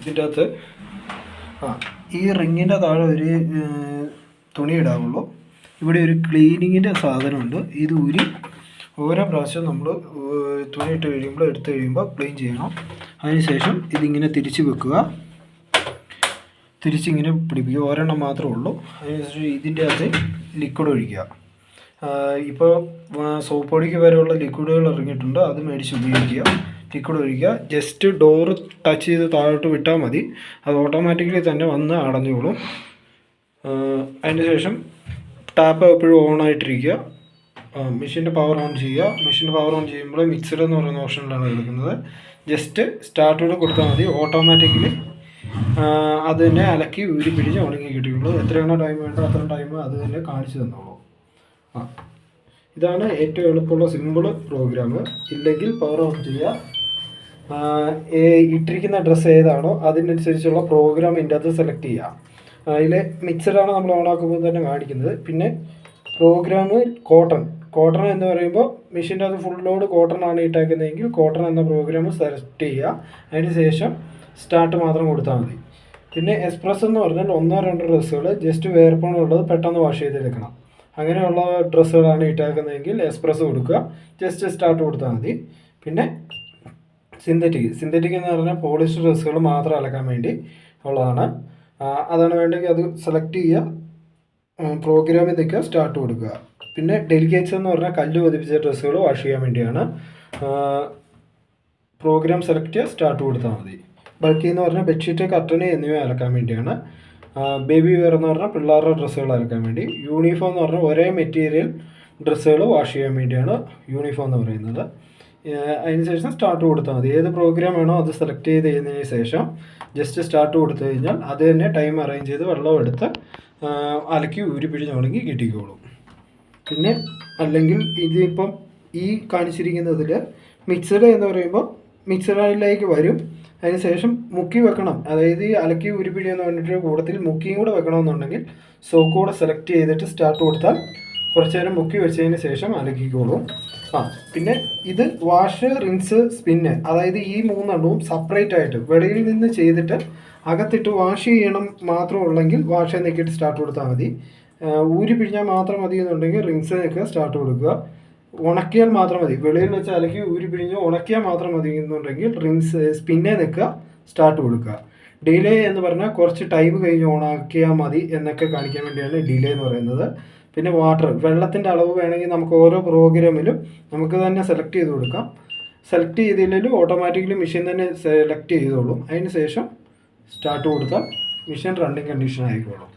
ഇതിൻ്റെ അകത്ത് ഈ റിങ്ങിൻ്റെ താഴെ ഒരു തുണി ഇടാവുള്ളൂ. ഇവിടെ ഒരു ക്ലീനിങ്ങിൻ്റെ സാധനമുണ്ട്. ഇത് ഊരി ഓരോ പ്രാവശ്യം നമ്മൾ തുണി ഇട്ട് കഴിയുമ്പോൾ എടുത്തു കഴിയുമ്പോൾ ക്ലീൻ ചെയ്യണം. അതിനുശേഷം ഇതിങ്ങനെ തിരിച്ച് വെക്കുക, തിരിച്ചിങ്ങനെ പിടിപ്പിക്കുക. ഒരെണ്ണം മാത്രമേ ഉള്ളൂ. അതിനുശേഷം ഇതിൻ്റെ അകത്ത് ലിക്വിഡ് ഒഴിക്കുക. ഇപ്പോൾ സോപ്പ് പൊടിക്ക് വരെയുള്ള ലിക്വിഡുകൾ ഇറങ്ങിയിട്ടുണ്ട്, അത് മേടിച്ച് ഉപയോഗിക്കുക. ലിക്വിഡ് ഒഴിക്കുക, ജസ്റ്റ് ഡോറ് ടച്ച് ചെയ്ത് താഴോട്ട് വിട്ടാൽ മതി, അത് ഓട്ടോമാറ്റിക്കലി തന്നെ വന്ന് അടഞ്ഞോളും. അതിന് ശേഷം ടാപ്പ് എപ്പോഴും ഓണായിട്ടിരിക്കുക. മെഷീൻ്റെ പവർ ഓൺ ചെയ്യുക. മെഷീൻ്റെ പവർ ഓൺ ചെയ്യുമ്പോൾ മിക്സഡ് എന്ന് പറയുന്ന ഓപ്ഷനിലാണ് എടുക്കുന്നത്. ജസ്റ്റ് സ്റ്റാർട്ടോട് കൊടുത്താൽ മതി, ഓട്ടോമാറ്റിക്കലി അത് തന്നെ അലക്കി ഊരി പിടിച്ച് ഉണങ്ങി കിട്ടിയുള്ളൂ. എത്രയാണോ ടൈം വേണ്ടോ അത്രയും ടൈം അത് തന്നെ കാണിച്ചു തന്നോളൂ. ഇതാണ് ഏറ്റവും എളുപ്പമുള്ള സിമ്പിൾ പ്രോഗ്രാം. ഇല്ലെങ്കിൽ പവർ ഓൺ ചെയ്യുക. ഇട്ടിരിക്കുന്ന ഡ്രസ്സ് ഏതാണോ അതിനനുസരിച്ചുള്ള പ്രോഗ്രാം ഇതിൻ്റെ അത് സെലക്ട് ചെയ്യുക. അതിൽ മിക്സഡാണ് നമ്മൾ ഓണാക്കുമ്പോൾ തന്നെ കാണിക്കുന്നത്. പിന്നെ പ്രോഗ്രാം കോട്ടൺ എന്ന് പറയുമ്പോൾ മെഷീൻ്റെ അത് ഫുൾ ലോഡ് കോട്ടൺ ആണ് ഇട്ടേക്കുന്നതെങ്കിൽ കോട്ടൺ എന്ന പ്രോഗ്രാം സെലക്ട് ചെയ്യുക. അതിന് ശേഷം സ്റ്റാർട്ട് മാത്രം കൊടുത്താൽ മതി. പിന്നെ എക്സ്പ്രസ് എന്ന് പറഞ്ഞാൽ 1-2 ഡ്രസ്സുകൾ ജസ്റ്റ് വേർപ്പണുള്ളത് പെട്ടെന്ന് വാഷ് ചെയ്തെടുക്കണം. അങ്ങനെയുള്ള ഡ്രസ്സുകളാണ് ഇട്ടേക്കുന്നതെങ്കിൽ എക്സ്പ്രസ് കൊടുക്കുക, ജസ്റ്റ് സ്റ്റാർട്ട് കൊടുത്താൽ മതി. പിന്നെ സിന്തറ്റിക് എന്ന് പറഞ്ഞാൽ പോളിസ്റ്റർ ഡ്രസ്സുകൾ മാത്രം അലക്കാൻ വേണ്ടി ഉള്ളതാണ്. അതാണ് വേണ്ടെങ്കിൽ അത് സെലക്ട് ചെയ്യുക, പ്രോഗ്രാമിൽ നിൽക്കുക, സ്റ്റാർട്ട് കൊടുക്കുക. പിന്നെ ഡെലിഗേറ്റ്സ് എന്ന് പറഞ്ഞാൽ കല്ല് പതിപ്പിച്ച ഡ്രസ്സുകൾ വാഷ് ചെയ്യാൻ വേണ്ടിയാണ്. പ്രോഗ്രാം സെലക്ട് ചെയ്യുക, സ്റ്റാർട്ട് കൊടുത്താൽ മതി. ബൾക്കി എന്ന് പറഞ്ഞാൽ ബെഡ്ഷീറ്റ്, കർട്ടന് എന്നിവ അലക്കാൻ വേണ്ടിയാണ്. ബേബി വെയർ എന്ന് പറഞ്ഞാൽ പിള്ളേരുടെ ഡ്രസ്സുകൾ അലക്കാൻ വേണ്ടി. യൂണിഫോം എന്ന് പറഞ്ഞാൽ ഒരേ മെറ്റീരിയൽ ഡ്രസ്സുകൾ വാഷ് ചെയ്യാൻ വേണ്ടിയാണ് യൂണിഫോം എന്ന് പറയുന്നത്. അതിന് ശേഷം സ്റ്റാർട്ട് കൊടുത്താൽ മതി. ഏത് പ്രോഗ്രാം വേണോ അത് സെലക്ട് ചെയ്തതിന് ശേഷം ജസ്റ്റ് സ്റ്റാർട്ട് കൊടുത്തു കഴിഞ്ഞാൽ അത് തന്നെ ടൈം അറേഞ്ച് ചെയ്ത് വെള്ളം എടുത്ത് അലക്കി ഊരി പിഴിഞ്ഞുണങ്ങി കിട്ടിക്കോളും. പിന്നെ അല്ലെങ്കിൽ ഇതിപ്പം ഈ കാണിച്ചിരിക്കുന്നതിൽ മിക്സഡ് എന്ന് പറയുമ്പോൾ മിക്സഡിലേക്ക് വരും. അതിന് ശേഷം മുക്കി വെക്കണം. അതായത് ഈ അലക്കി ഉരുപ്പിടി എന്ന് പറഞ്ഞിട്ട് കൂടത്തിൽ മുക്കിയും കൂടെ വെക്കണമെന്നുണ്ടെങ്കിൽ സോക്ക് കൂടെ സെലക്ട് ചെയ്തിട്ട് സ്റ്റാർട്ട് കൊടുത്താൽ കുറച്ച് നേരം മുക്കി വെച്ചതിന് ശേഷം അലക്കിക്കോളും. പിന്നെ ഇത് വാഷ്, റിൻസ്, സ്പിന്ന്, അതായത് ഈ 3 എണ്ണവും സെപ്പറേറ്റ് ആയിട്ട് വെളിയിൽ നിന്ന് ചെയ്തിട്ട് അകത്തിട്ട് വാഷ് ചെയ്യണം മാത്രമുള്ളെങ്കിൽ വാഷ് നിൽക്കിയിട്ട് സ്റ്റാർട്ട് കൊടുത്താൽ മതി. ഊരി പിഴിഞ്ഞാൽ മാത്രം മതി എന്നുണ്ടെങ്കിൽ റിൻസ് നിൽക്കുക, സ്റ്റാർട്ട് കൊടുക്കുക. ഉണക്കിയാൽ മാത്രം മതി, വെളിയിൽ വെച്ച് അലക്കി ഊരി പിഴിഞ്ഞ് ഉണക്കിയാൽ മാത്രം മതി എന്നുണ്ടെങ്കിൽ റിൻസ് സ്പിന്നെ നിൽക്കുക, സ്റ്റാർട്ട് കൊടുക്കുക. ഡിലേ എന്ന് പറഞ്ഞാൽ കുറച്ച് ടൈം കഴിഞ്ഞ് ഓണാക്കിയാൽ മതി എന്നൊക്കെ കാണിക്കാൻ വേണ്ടിയാണ് ഡിലേ എന്ന് പറയുന്നത്. പിന്നെ വാട്ടർ, വെള്ളത്തിൻ്റെ അളവ് വേണമെങ്കിൽ നമുക്ക് ഓരോ പ്രോഗ്രാമിലും നമുക്ക് തന്നെ സെലക്ട് ചെയ്ത് കൊടുക്കാം. സെലക്ട് ചെയ്തില്ലെങ്കിലും ഓട്ടോമാറ്റിക്കലി മെഷീൻ തന്നെ സെലക്ട് ചെയ്തോളും. അതിന് ശേഷം സ്റ്റാർട്ട് കൊടുത്താൽ മെഷീൻ റണ്ണിങ് കണ്ടീഷൻ ആയിക്കോളും.